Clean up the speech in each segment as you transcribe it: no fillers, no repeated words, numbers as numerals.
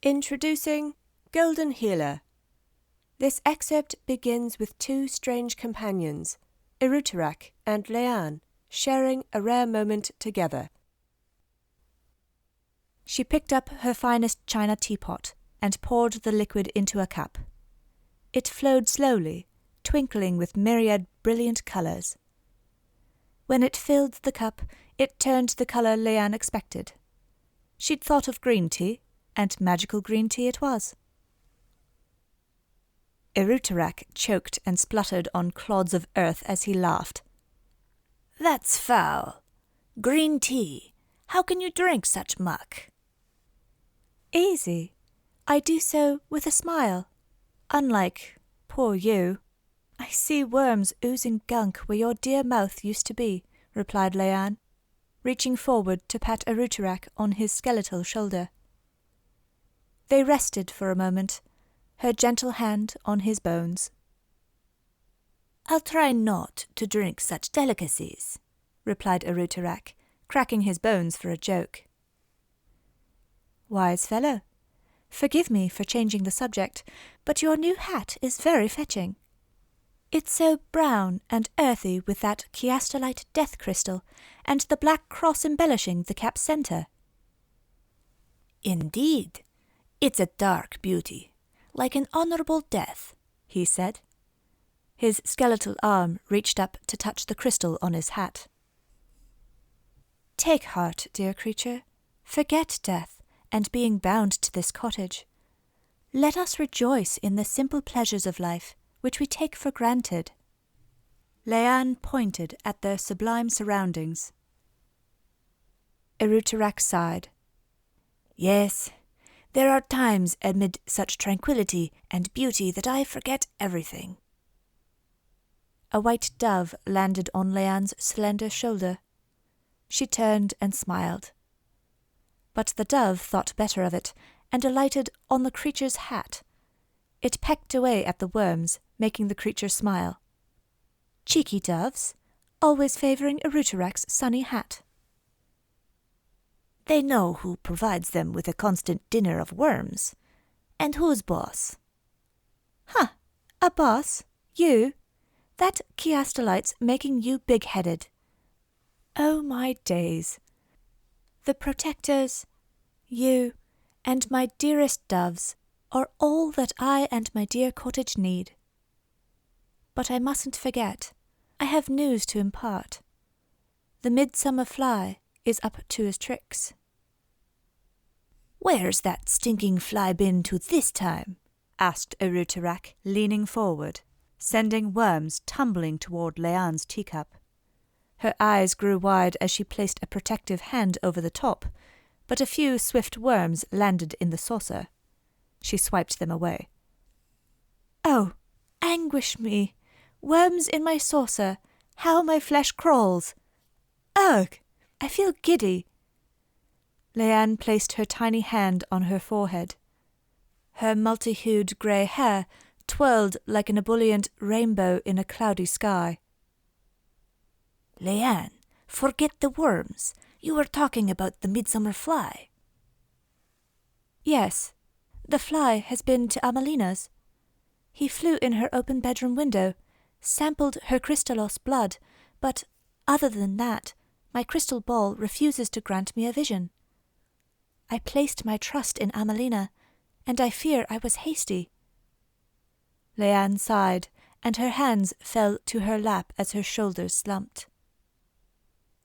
Introducing Golden Healer. This excerpt begins with two strange companions, Eruterak and Leanne, sharing a rare moment together. She picked up her finest china teapot and poured the liquid into a cup. It flowed slowly, twinkling with myriad brilliant colours. When it filled the cup, it turned the colour Leanne expected. She'd thought of green tea, and magical green tea it was. Eruterak choked and spluttered on clods of earth as he laughed. "That's foul. Green tea. How can you drink such muck?" "Easy. I do so with a smile. Unlike poor you. I see worms oozing gunk where your dear mouth used to be," replied Leanne, reaching forward to pat Eruterak on his skeletal shoulder. They rested for a moment, her gentle hand on his bones. "I'll try not to drink such delicacies," replied Eruterak, cracking his bones for a joke. "Wise fellow. Forgive me for changing the subject, but your new hat is very fetching. It's so brown and earthy with that chiastolite death crystal and the black cross embellishing the cap's centre." "Indeed. It's a dark beauty, like an honourable death," he said. His skeletal arm reached up to touch the crystal on his hat. "Take heart, dear creature. Forget death and being bound to this cottage. Let us rejoice in the simple pleasures of life, which we take for granted." Leanne pointed at their sublime surroundings. Eruterak sighed. "Yes, there are times amid such tranquillity and beauty that I forget everything." A white dove landed on Leanne's slender shoulder. She turned and smiled. But the dove thought better of it and alighted on the creature's hat. It pecked away at the worms, making the creature smile. Cheeky doves, always favouring Eruterak's sunny hat. "They know who provides them with a constant dinner of worms. And who's boss?" "Huh, a boss? You? That chiastolite's making you big-headed. Oh, my days. The protectors, you, and my dearest doves are all that I and my dear cottage need. But I mustn't forget, I have news to impart. The midsummer fly is up to his tricks." "Where's that stinking fly been to this time?" asked Eruterak, leaning forward, sending worms tumbling toward Leanne's teacup. Her eyes grew wide as she placed a protective hand over the top, but a few swift worms landed in the saucer. She swiped them away. "Oh, anguish me! Worms in my saucer! How my flesh crawls! Ugh! I feel giddy." Leanne placed her tiny hand on her forehead. Her multi-hued grey hair twirled like an ebullient rainbow in a cloudy sky. "Leanne, forget the worms. You were talking about the midsummer fly." "Yes, the fly has been to Amelina's. He flew in her open bedroom window, sampled her Krystallos blood, but other than that, my crystal ball refuses to grant me a vision. I placed my trust in Amelina, and I fear I was hasty." Leanne sighed, and her hands fell to her lap as her shoulders slumped.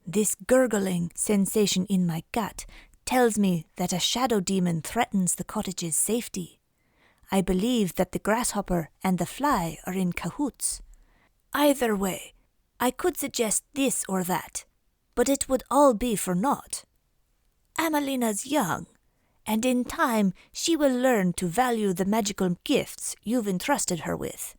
"This gurgling sensation in my gut tells me that a shadow demon threatens the cottage's safety. I believe that the grasshopper and the fly are in cahoots. Either way, I could suggest this or that, but it would all be for naught. Amelina's young, and in time she will learn to value the magical gifts you've entrusted her with.